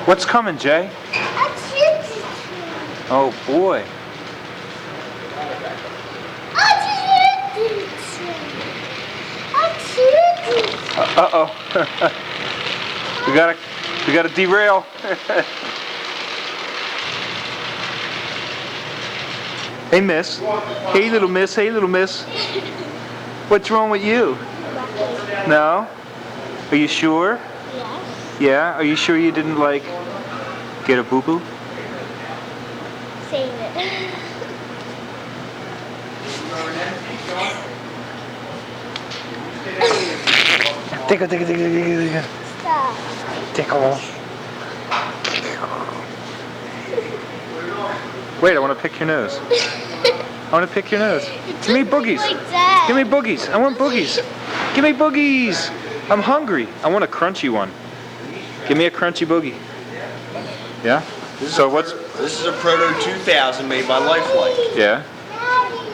What's coming, Jay? Oh boy. Uh-oh. we gotta derail. Hey miss. Hey little miss, hey little miss. What's wrong with you? No? Are you sure? Yes. Yeah? Are you sure you didn't like get a boo-boo? Save it. Tickle, tickle, tickle, tickle, tickle. Stop. Tickle. Wait, I want to pick your nose. I want to pick your nose. Give me boogies. Like Give me boogies. I want boogies. Give me boogies. I'm hungry. I want a crunchy one. Give me a crunchy boogie. Yeah? So what's... This is a Proto 2000 made by Lifelike. Yeah?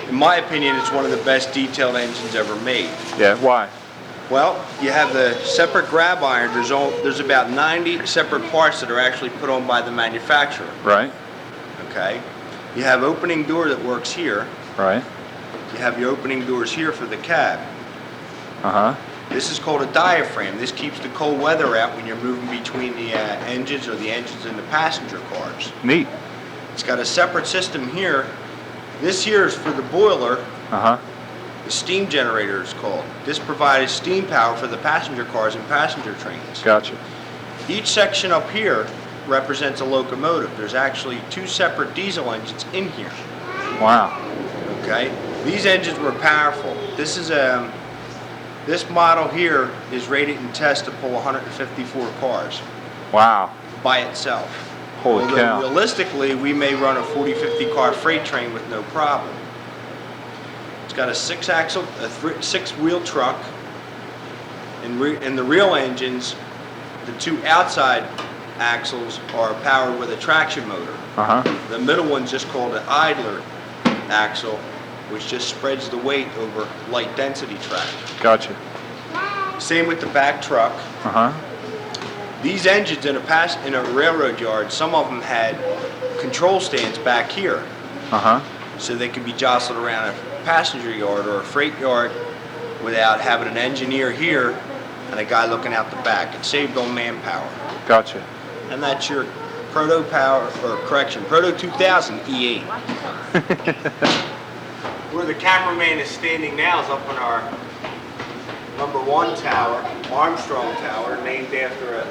In my opinion, it's one of the best detailed engines ever made. Yeah, why? Well, you have the separate grab iron. There's about 90 separate parts that are actually put on by the manufacturer. Right. Okay? You have opening door that works here. Right. You have your opening doors here for the cab. Uh-huh. This is called a diaphragm. This keeps the cold weather out when you're moving between the engines or the engines in the passenger cars. Neat. It's got a separate system here. This here is for the boiler. Uh-huh. The steam generator is called. This provides steam power for the passenger cars and passenger trains. Gotcha. Each section up here represents a locomotive. There's actually 2 separate diesel engines in here. Wow. Okay? These engines were powerful. This model here is rated and tested to pull 154 cars. Wow. By itself. Holy Although cow. realistically, we may run a 40-50 car freight train with no problem. It's got a 6-axle, a 6-wheel truck. In the real engines, the 2 outside axles are powered with a traction motor. Uh-huh. The middle one's just called an idler axle, which just spreads the weight over light density track. Gotcha. Same with the back truck. Uh-huh. These engines in a railroad yard, some of them had control stands back here. Uh-huh. So they could be jostled around a passenger yard or a freight yard without having an engineer here and a guy looking out the back. It saved on manpower. Gotcha. And that's your Proto 2000 E8. Where the cameraman is standing now is up on our #1 tower, Armstrong Tower, named after a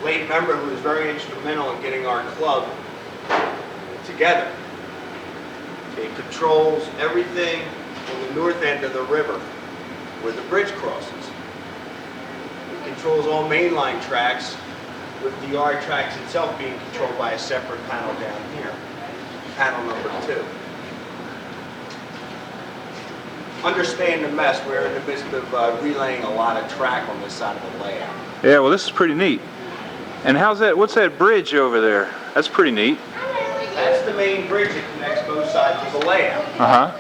late member who was very instrumental in getting our club together. It controls everything on the north end of the river where the bridge crosses. It controls all mainline tracks, with the yard tracks itself being controlled by a separate panel down here, panel #2. Understand the mess. We're in the midst of relaying a lot of track on this side of the layout. Yeah, well this is pretty neat. And what's that bridge over there? That's pretty neat. That's the main bridge that connects both sides of the layout. Uh-huh.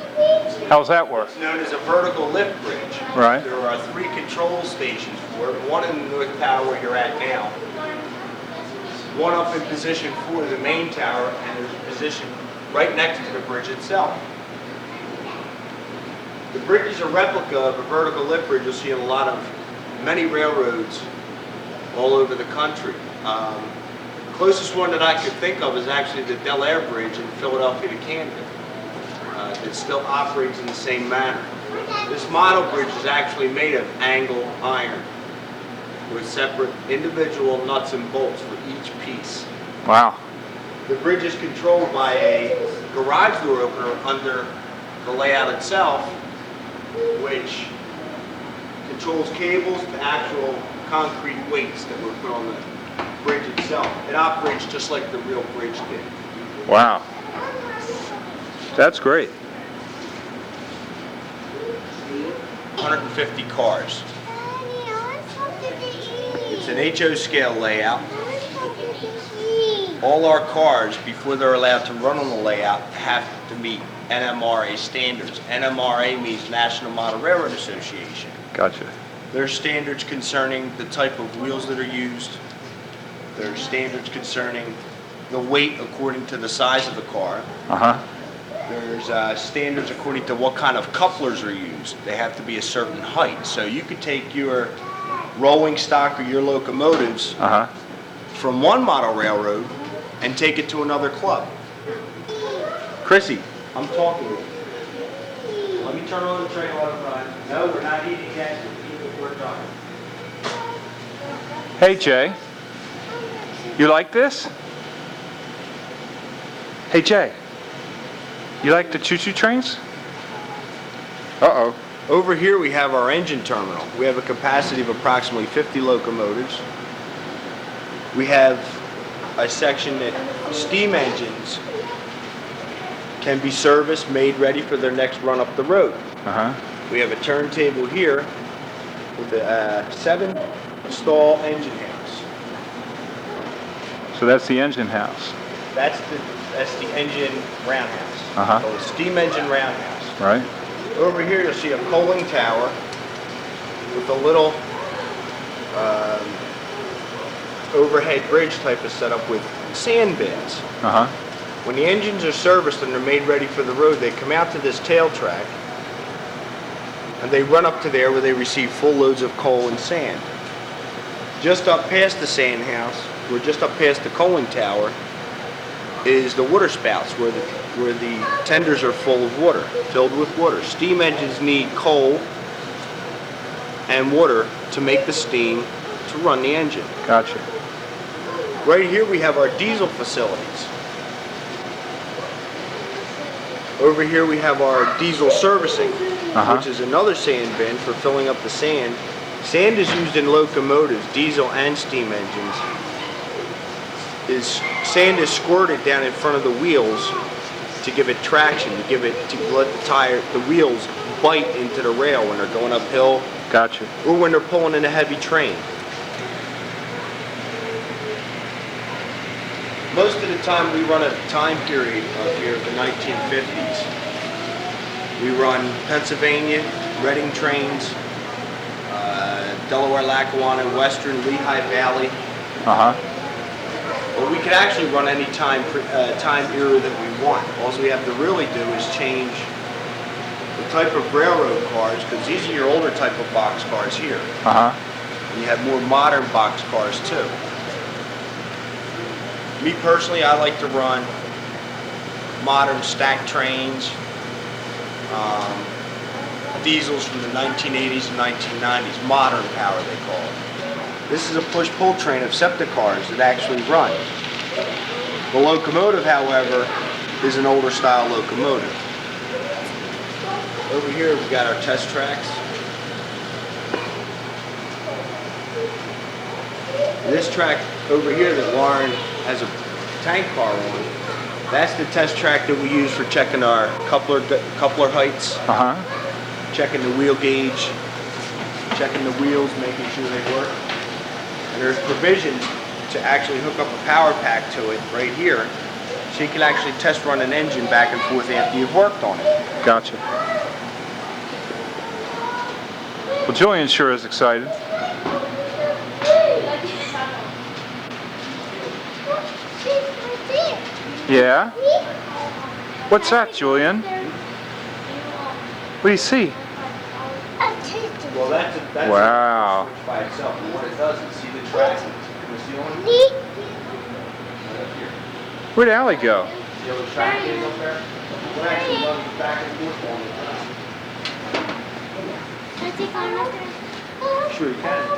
How's that work? It's known as a vertical lift bridge. Right. There are 3 control stations for it, one in the north tower where you're at now, one up in position 4 of the main tower, and there's a position right next to the bridge itself. The bridge is a replica of a vertical lift bridge you'll see in many railroads all over the country. The closest one that I could think of is actually the Del Air Bridge in Philadelphia to Camden. It still operates in the same manner. This model bridge is actually made of angle iron with separate individual nuts and bolts for each piece. Wow. The bridge is controlled by a garage door opener under the layout itself, which controls cables to actual concrete weights that were put on the bridge itself. It operates just like the real bridge did. Wow. That's great. 150 cars. It's an HO scale layout. All our cars, before they're allowed to run on the layout, have to meet NMRA standards. NMRA means National Model Railroad Association. Gotcha. There's standards concerning the type of wheels that are used, There's standards concerning the weight according to the size of the car. Uh-huh. There's standards according to what kind of couplers are used. They have to be a certain height. So you could take your rolling stock or your locomotives Uh-huh. from one model railroad and take it to another club. Chrissy, I'm talking to you. Let me turn on the train while I'm running. No, we're not eating yet. We're talking. Hey, Jay. You like this? Hey, Jay. You like the choo-choo trains? Uh-oh. Over here we have our engine terminal. We have a capacity of approximately 50 locomotives. We have a section that steam engines can be serviced, made ready for their next run up the road. Uh-huh. We have a turntable here with a 7-stall engine house. So that's the engine house. That's the engine roundhouse. Uh-huh. So a steam engine roundhouse. Right? Over here you'll see a coaling tower with a little overhead bridge type of setup with sand bins. Uh-huh. When the engines are serviced and they're made ready for the road, they come out to this tail track and they run up to there where they receive full loads of coal and sand. Just up past the sand house, or just up past the coaling tower, is the water spouts where the tenders are full of water, filled with water. Steam engines need coal and water to make the steam to run the engine. Gotcha. Right here we have our diesel facilities. Over here we have our diesel servicing, Uh-huh. which is another sand bin for filling up the sand. Sand is used in locomotives, diesel and steam engines. Sand is squirted down in front of the wheels to give it traction, to let the wheels bite into the rail when they're going uphill Gotcha. or when they're pulling in a heavy train. Most of the time we run a time period up here of the 1950s. We run Pennsylvania, Reading trains, Delaware, Lackawanna, Western, Lehigh Valley. Uh-huh. But we could actually run any time era that we want. All we have to really do is change the type of railroad cars, because these are your older type of box cars here. Uh-huh. And you have more modern box cars too. Me personally, I like to run modern stack trains, diesels from the 1980s and 1990s, modern power they call it. This is a push-pull train of SEPTA cars that actually run. The locomotive, however, is an older style locomotive. Over here we've got our test tracks. This track over here that Lauren has a tank car on, that's the test track that we use for checking our coupler heights, Uh-huh. checking the wheel gauge, checking the wheels, making sure they work. And there's provision to actually hook up a power pack to it right here, so you can actually test run an engine back and forth after you've worked on it. Gotcha. Well, Julian sure is excited. Yeah? What's that, Julian? What do you see? Well, that's Wow. a switch by itself. And what it does is see the track. Can you see on? Right up here. Where'd Allie go? See how the track is up there? We'll actually run back and forth on it. Sure you can. You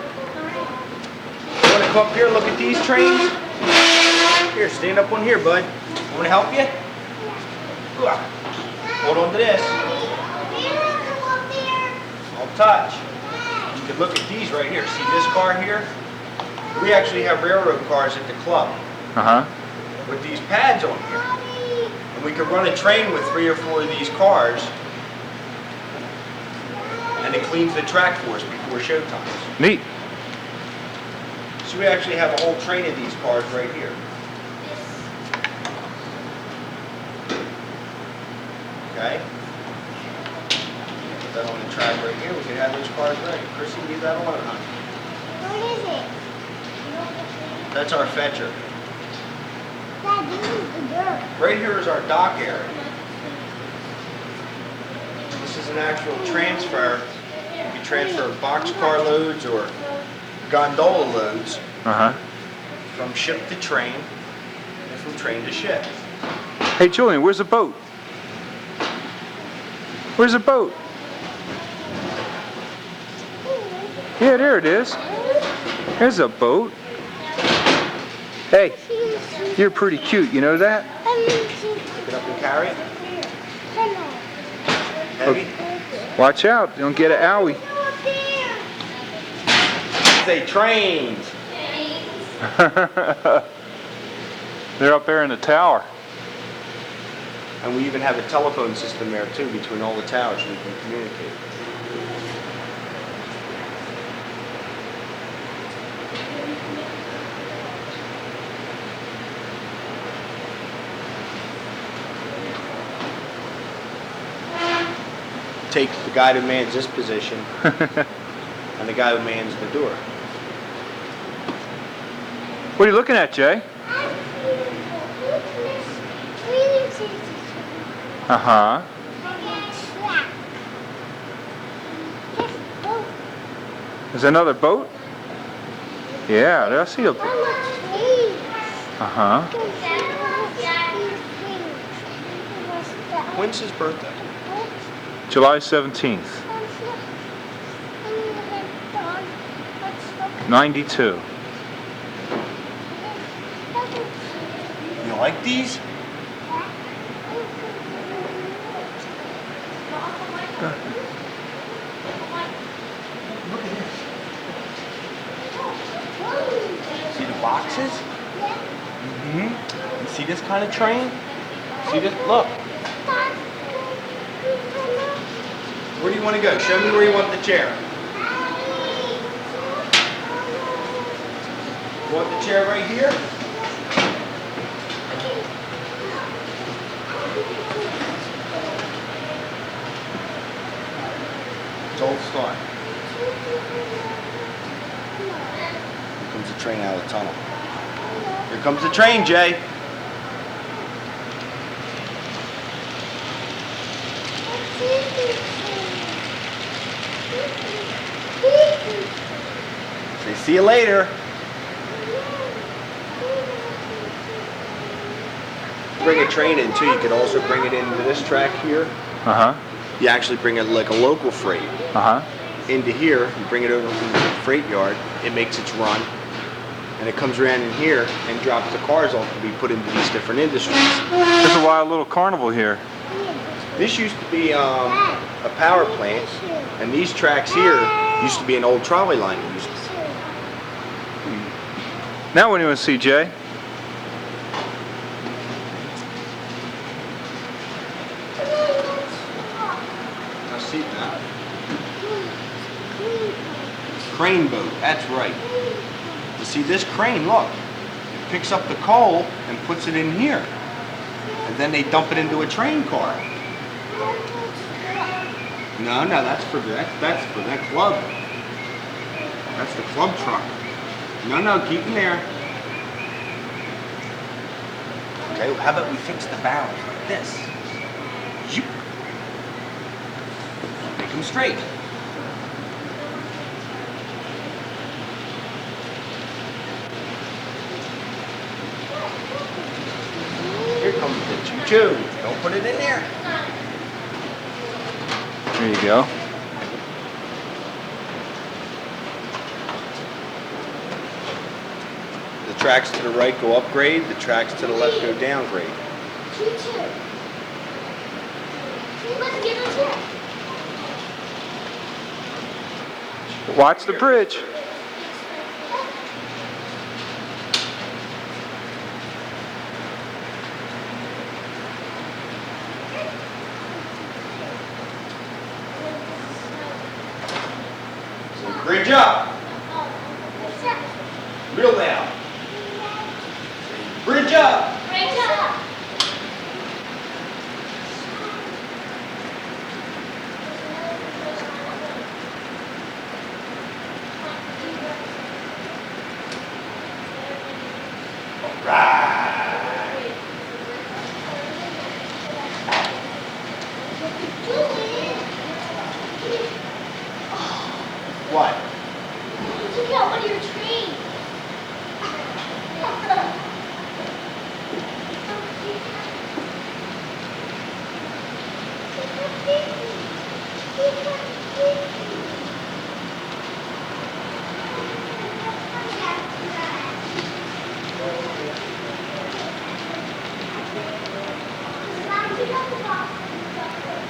want to come up here and look at these trains? Here, stand up on here, bud. Want to help you? Hold on to this. Don't touch. You can look at these right here. See this car here? We actually have railroad cars at the club Uh-huh. with these pads on here. And we could run a train with 3 or 4 of these cars, and it cleans the track for us before show times. Neat. So we actually have a whole train of these cars right here. Okay? Put that on the track right here. We can have those cars ready. Chrissy, leave that alone, huh? What is it? That's our fetcher. Dad, this is the dirt. Right here is our dock area. This is an actual transfer. You can transfer boxcar loads or gondola loads from ship to train and from train to ship. Hey, Julian, where's the boat? Where's the boat? Yeah, there it is. There's a boat. Hey, you're pretty cute, you know that? Pick it up and carry it. Heavy. Watch out, don't get an owie. Say trains. They're up there in the tower. And we even have a telephone system there too between all the towers so we can communicate. Take the guy who mans this position and the guy who mans the door. What are you looking at, Jay? Uh-huh. There's another boat? Yeah, I see a boat. Uh-huh. When's his birthday? July 17th, 92. You like these? Look at this. See the boxes? Mm-hmm. You see this kind of train? See this? Look. Where do you want to go? Show me where you want the chair. You want the chair right here? Don't start. Here comes the train out of the tunnel. Here comes the train, Jay. Say, see you later. Bring a train in too. You could also bring it into this track here. Uh-huh. You actually bring it like a local freight into here. You bring it over from the freight yard. It makes its run, and it comes around in here and drops the cars off to be put into these different industries. There's a wild little carnival here. This used to be a power plant, and these tracks here used to be an old trolley line. It used to. Now what do you want to see, Jay? I see that. Crane boat, that's right. You see this crane, look. It picks up the coal and puts it in here. And then they dump it into a train car. No, that's for that club. That's the club truck. No, keep them there. Okay, well, how about we fix the barrels like this? Zoop. Make them straight. Here comes the choo-choo. Don't put it in there. There you go. The tracks to the right go upgrade, the tracks to the left go downgrade. Watch the bridge. Bridge up. Real loud. Bridge up. What? Look at one of your trees.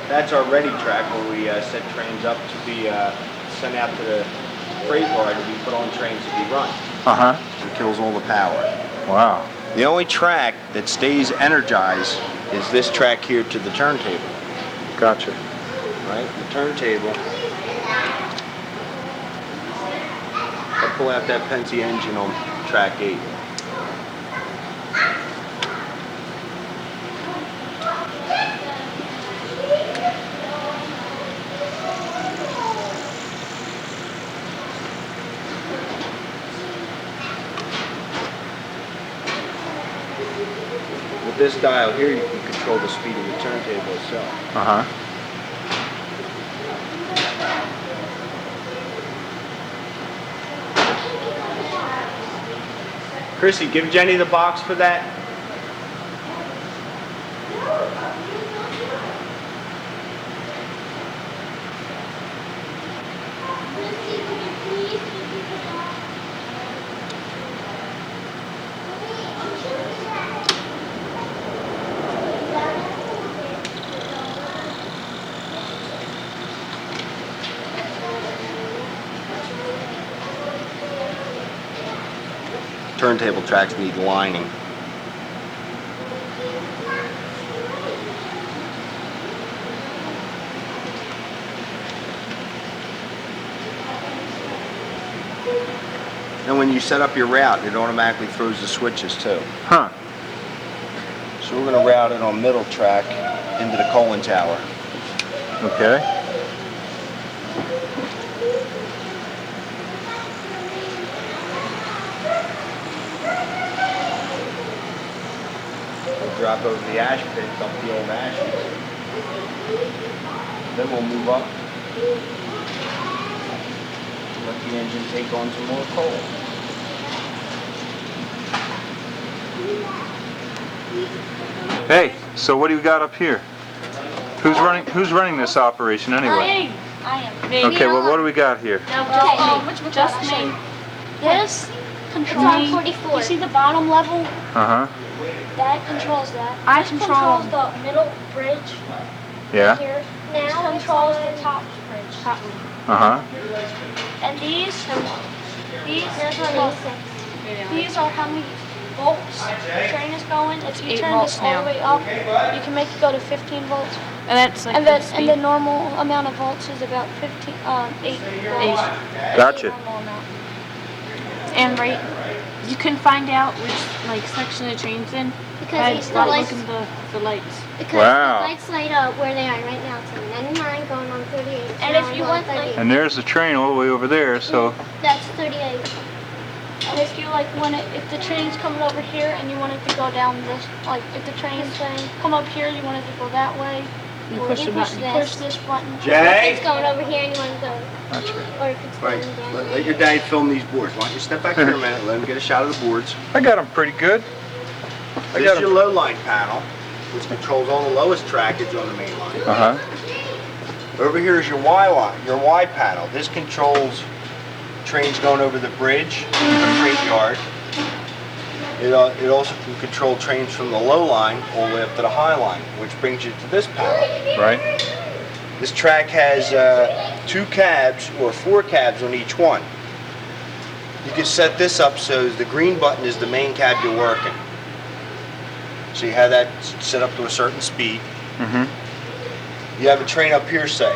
That's our ready track where we set trains up to be sent out to the freight yard to be put on trains to be run. Uh-huh. It kills all the power. Wow. The only track that stays energized is this track here to the turntable. Gotcha. Right? The turntable. I'll pull out that Penske engine on track 8. With this dial here, you can control the speed of the turntable itself. Uh-huh. Chrissy, give Jenny the box for that. Turntable tracks need lining. And when you set up your route, it automatically throws the switches too. Huh. So we're going to route it on middle track into the Chelten Tower. Okay. We'll drop over the ash pit, dump the old ashes. Then we'll move up. Let the engine take on some more coal. Hey, so what do you got up here? Who's running this operation anyway? I am. Okay, well what do we got here? Just me. This controls. on 44. You see the bottom level? Uh-huh. That controls that. I This control controls the middle bridge Yeah? here. This Now controls it's the top bridge. Top one. Uh-huh. And these There's one of these are how many volts the train is going. If you 8 turn volts this all now. the way up, you can make it go to 15 volts. And that's like And the normal amount of volts is about 8 volts. Gotcha. Normal amount. And right, you can find out which like section the train's in Because by the lights, looking the lights. because Wow. the lights light up where they are right now. It's on 99 going on 38. And now if we're you going want, like- 38. And there's the train all the way over there, so That's 38. And if you like want it, if the train's coming over here and you want it to go down this, like if the train's come up here, you want it to go that way. You or push you the button. push this button. Jay? If it's going over here and you want to go, that's right. or if it's Right, going down. let your dad film these boards. Why don't you step back here a minute, let him get a shot of the boards. I got them pretty good. I This got is your 'em. low line panel, which controls all the lowest trackage on the main line. Uh-huh. Over here is your Y line, your Y panel. This controls trains going over the bridge, the freight yard. It also can control trains from the low line all the way up to the high line, which brings you to this panel. Right? This track has 2 cabs or 4 cabs on each one. You can set this up so the green button is the main cab you're working. So you have that set up to a certain speed. Mm-hmm. You have a train up here, say,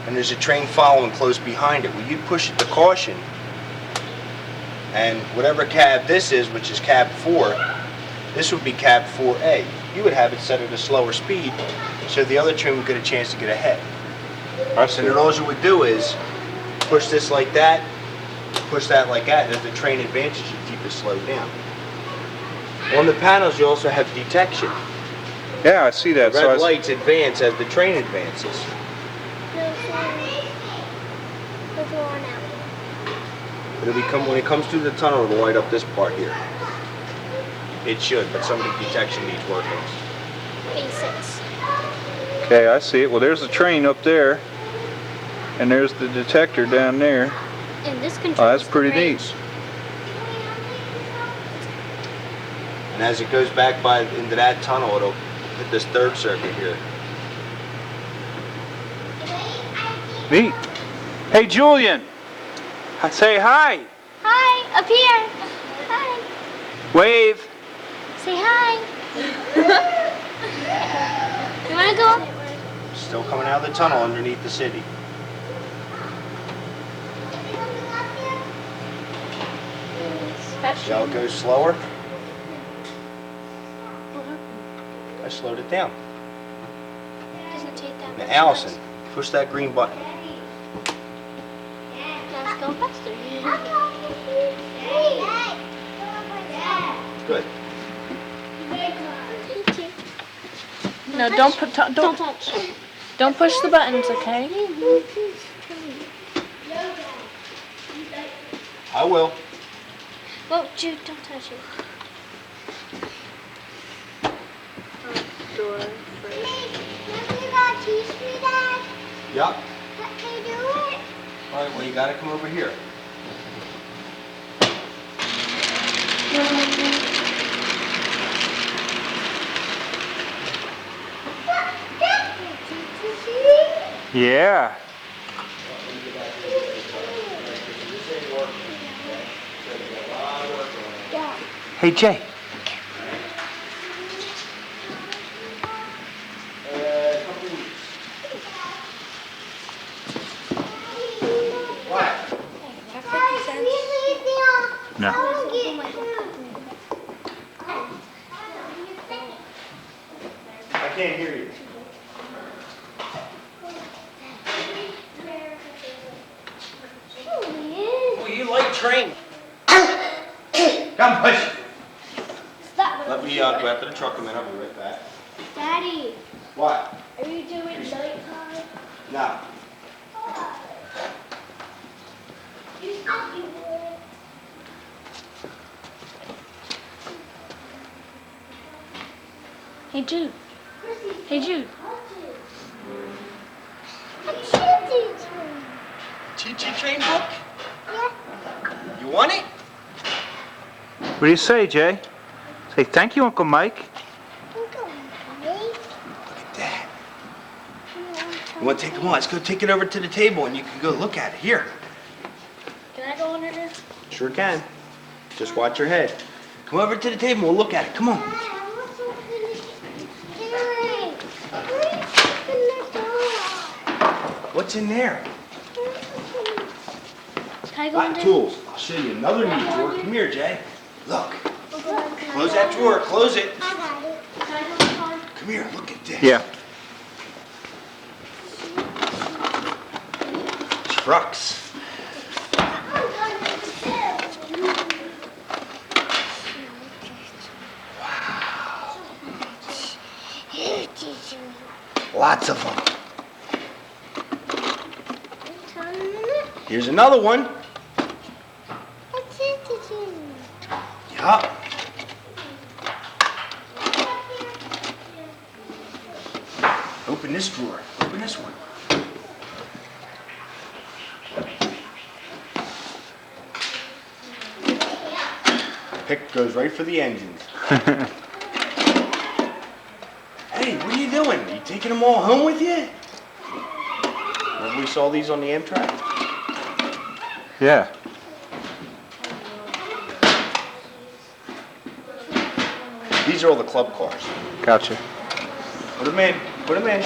and there's a train following close behind it. Well, you push it to caution, and whatever cab this is, which is cab 4, this would be cab 4A. You would have it set at a slower speed, so the other train would get a chance to get ahead. I And see. then all you would do is push this like that, push that like that, and as the train advances, you keep it slowed down. On the panels, you also have detection. Yeah, I see that. The So I red was, lights advance as the train advances. further on out? When it comes through the tunnel, it'll light up this part here. It should, but some of the detection needs working. Basics. Okay, I see it. Well, there's the train up there, and there's the detector down there. And this controls Oh, that's the pretty range. neat. And as it goes back into that tunnel, it'll hit this third circuit here. Neat. Hey, Julian. Say hi. Hi, up here. Hi. Wave. Say hi. You wanna go up? Still coming out of the tunnel underneath the city. See how it goes slower? I slowed it down. Doesn't take that Now, much. Allison, push that green button. Let's go faster. Good. No, don't put, Don't touch. don't push the buttons, okay? I will. Well, Jude, don't touch it. Door Yup. Let me do it. All right, well, you gotta come over here. Yeah. Hey, Jay. No. I can't hear you. Oh, you like train. Come push. Let me go after the truck a minute. I'll be right back. Daddy, What? are you doing nighttime? No. You said you would. Hey, Jude. Hey, Jude. Choo-choo train book? You want it? What do you say, Jay? Say thank you, Uncle Mike. Look at that. You want to take them on? Let's go take it over to the table and you can go look at it. Here. Can I go under here? Sure can. Just watch your head. Come over to the table and we'll look at it. Come on. What's in there? Can I go Black under? tools. I'll show you another neat drawer. Come here, Jay. Look. Close that drawer. Close it. I got it. Can I go in the car? Come here. Look at this. Yeah. Trucks. Lots of them. Here's another one. Yup. Open this drawer. Open this one. Pick goes right for the engines. Hey, what are you doing? Are you taking them all home with you? Remember we saw these on the Amtrak? Yeah. These are all the club cars. Gotcha. Put them in. Put them in.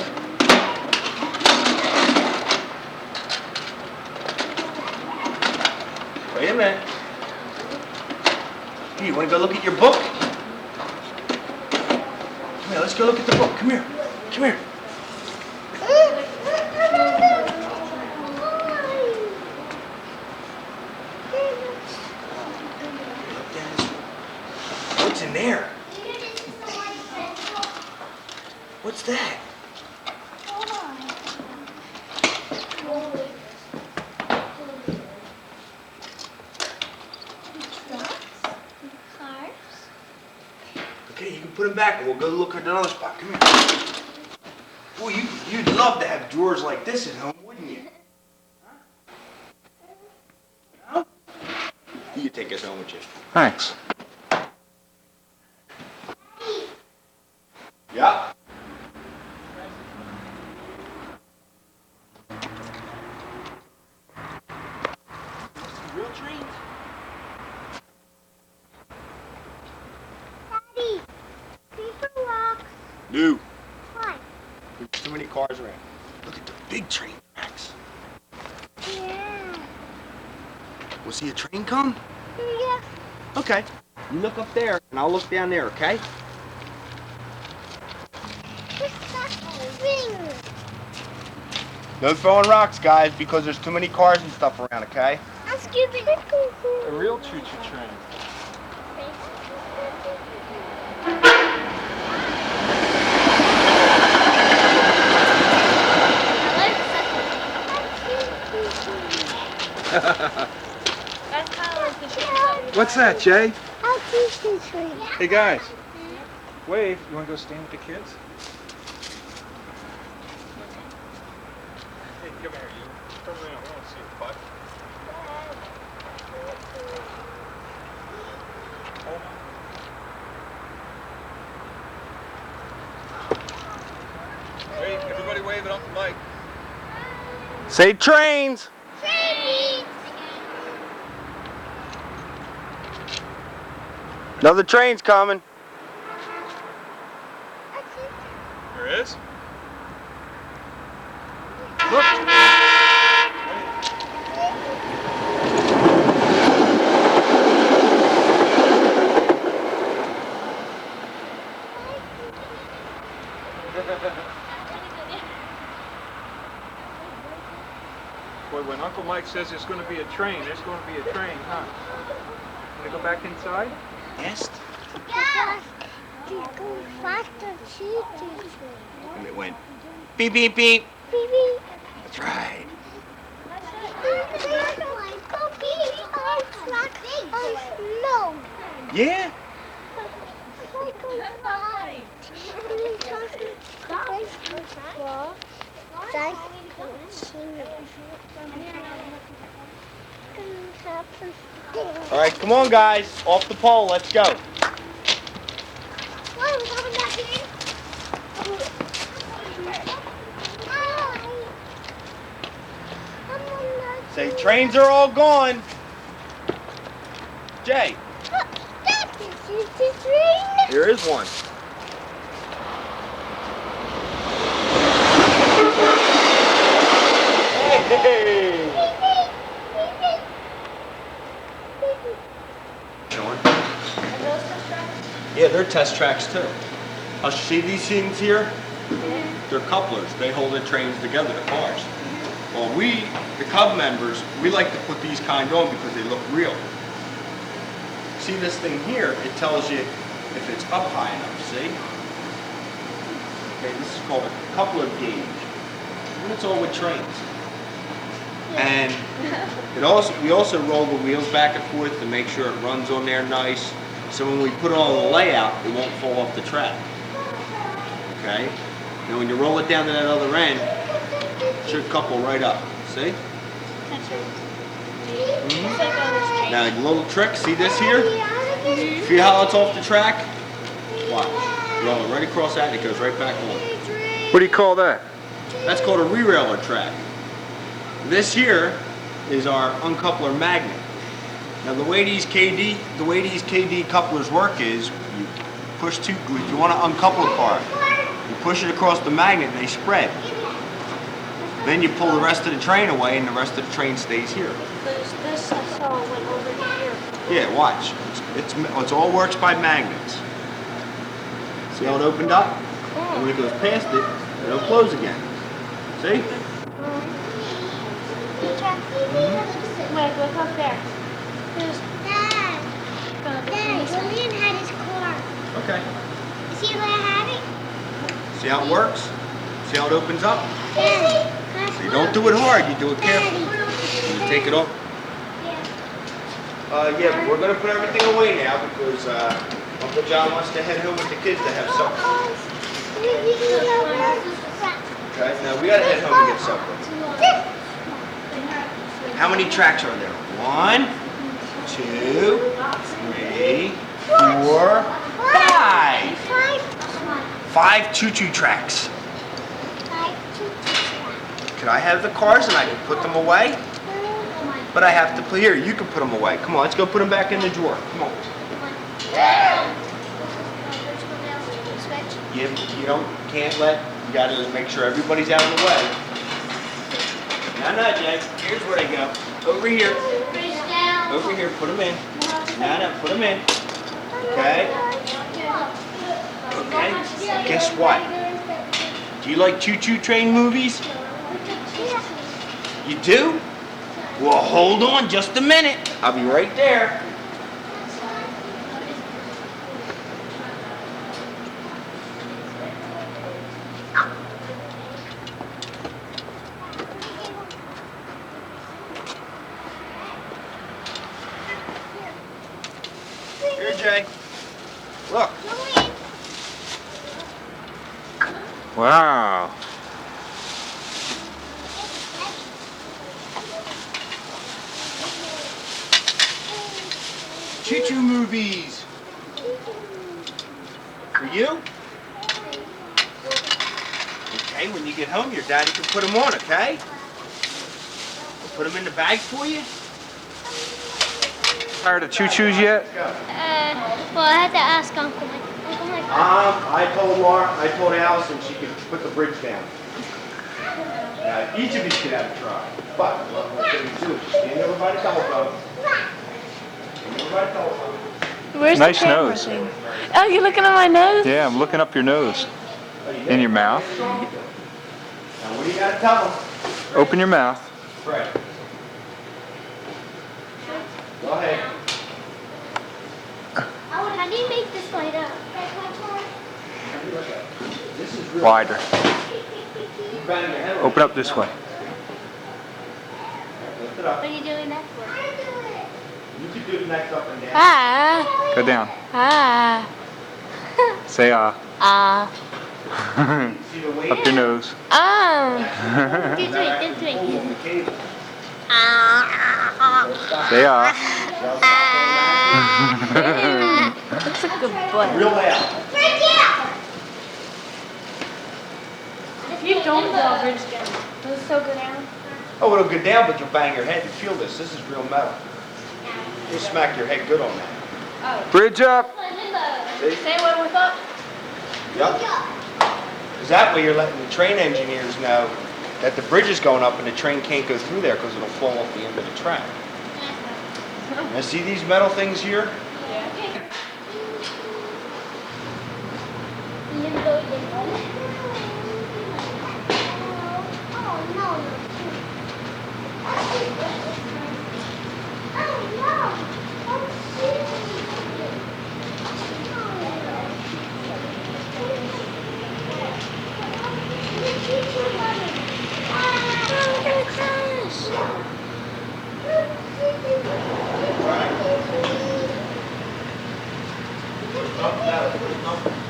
Wait a minute. Hey, you want to go look at your book? Come here, let's go look at the book. Come here. Come here. What's in there? What's that? put them back and we'll go look at another spot. Come here. Boy, you'd love to have drawers like this at home, wouldn't you? Huh? No? You take us home with you. Thanks. Yeah. Real trains. Daddy, paper rocks. No. Why? There's too many cars around. Look at the big train tracks. Yeah. We'll see a train come? Yeah. Okay. You look up there, and I'll look down there, okay? What's that thing? No throwing rocks, guys, because there's too many cars and stuff around, okay? I'm scooping. A real choo-choo train. That's kind of like the shape that we What's that, Jay? I'll teach you tree. Hey guys, wave. You want to go stand with the kids? Hey, come here, you. Come around. I want to see your butt. Wave. Everybody wave it up the mic. Say trains! Tree. Another train's coming. There is? Look! Boy, when Uncle Mike says there's going to be a train, there's going to be a train, huh? Want to go back inside? Yes. Yeah. You go faster, choo-choo. And it went beep, beep, beep. Baby. That's right. No. Yeah? All right, come on, guys. Off the pole. Let's go. Say, trains are all gone. Jay, here is one. Hey! Yeah, they're test tracks too. See these things here? They're couplers. They hold the trains together, the cars. Well, we, the Cub members, we like to put these kind on because they look real. See this thing here? It tells you if it's up high enough, see? Okay, this is called a coupler gauge. And it's all with trains. And we also roll the wheels back and forth to make sure it runs on there nice. So when we put it on the layout, it won't fall off the track. Okay? Now when you roll it down to that other end, it should couple right up. See? Mm-hmm. Now a little trick, see this here? See how it's off the track? Watch. Roll it right across that and it goes right back on. What do you call that? That's called a re-railer track. This here is our uncoupler magnet. Now the way these KD couplers work is you push two, if you want to uncouple a car, you push it across the magnet and they spread. Then you pull the rest of the train away and the rest of the train stays here. This I saw went over here. Yeah, watch. It all works by magnets. See how it opened up? And when it goes past it, it'll close again. See? Wait, look up there. There's Dad, Julian had his car. Okay. See where I have it? See how it works? See how it opens up? Dad. So you don't do it hard, you do it carefully. And you take it off. Yeah, but we're going to put everything away now because Uncle John wants to head home with the kids to have supper. Okay, now we gotta head home to get supper. How many tracks are there? 1, 2, 3, 4, 5. 5 choo-choo tracks. Could I have the cars and I can put them away? But I have to put here. You can put them away. Come on, let's go put them back in the drawer. Come on. You can't let. You gotta make sure everybody's out of the way. No, Jay. Here's where they go. Over here. Over here. Put them in. No, put them in. Okay. Okay. Guess what? Do you like choo-choo train movies? You do? Well, hold on just a minute. I'll be right there. Here, Jay. Look. Wow. Choo-choo movies. For you? Okay, when you get home, your daddy can put them on, okay? I'll put them in the bag for you. Tired of choo-choos yet? Well, I had to ask Uncle Mike. Uncle Mike. I told Allison she could put the bridge down. Each of you could have a try. But what we're going to do is stand over by the telephone. Where's Nice the camera nose. thing? Oh, you looking at my nose? Yeah, I'm looking up your nose. In your mouth. Now what do you got to tell them? Open your mouth. Right. Go ahead. Oh, how do you make this light up? This is real. Wider. Bang your head on Open up this way. Lift it up. What are you doing that for? You can do the next up and down. Ah. Go down. Ah. Say ah. Ah. See the weight? Up your nose. Ah. This way, this way. Holding the cable. Say ah. That's a good boy. Real loud. If you don't go bridge down, does it still go down? Oh, it'll go down, but you'll bang your head and feel this. This is real metal. You'll smack your head good on that. Bridge up. Same way with up? Yep. Because that way you're letting the train engineers know that the bridge is going up and the train can't go through there because it'll fall off the end of the track. Now see these metal things here?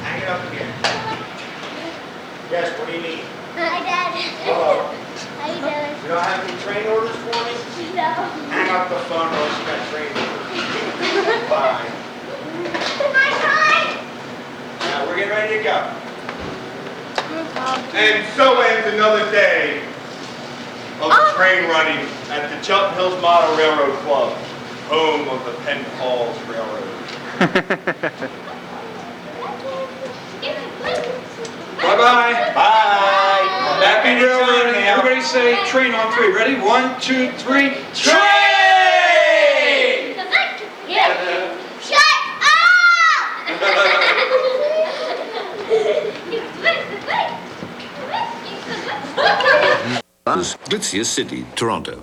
Hang it up again. Yes, what do you need? Hi, Dad. Hello. How you doing? You don't have any train orders for me? No. Hang up the phone unless you got train orders. Bye. Now we're getting ready to go. And so ends another day of train running at the Chelten Hills Model Railroad Club, home of the Penn Falls Railroad. Bye-bye. Bye. Happy New Railroad. Everybody say train on 3. Ready? 1, 2, 3. Train! Yeah. Shut up! Glitziest city, Toronto.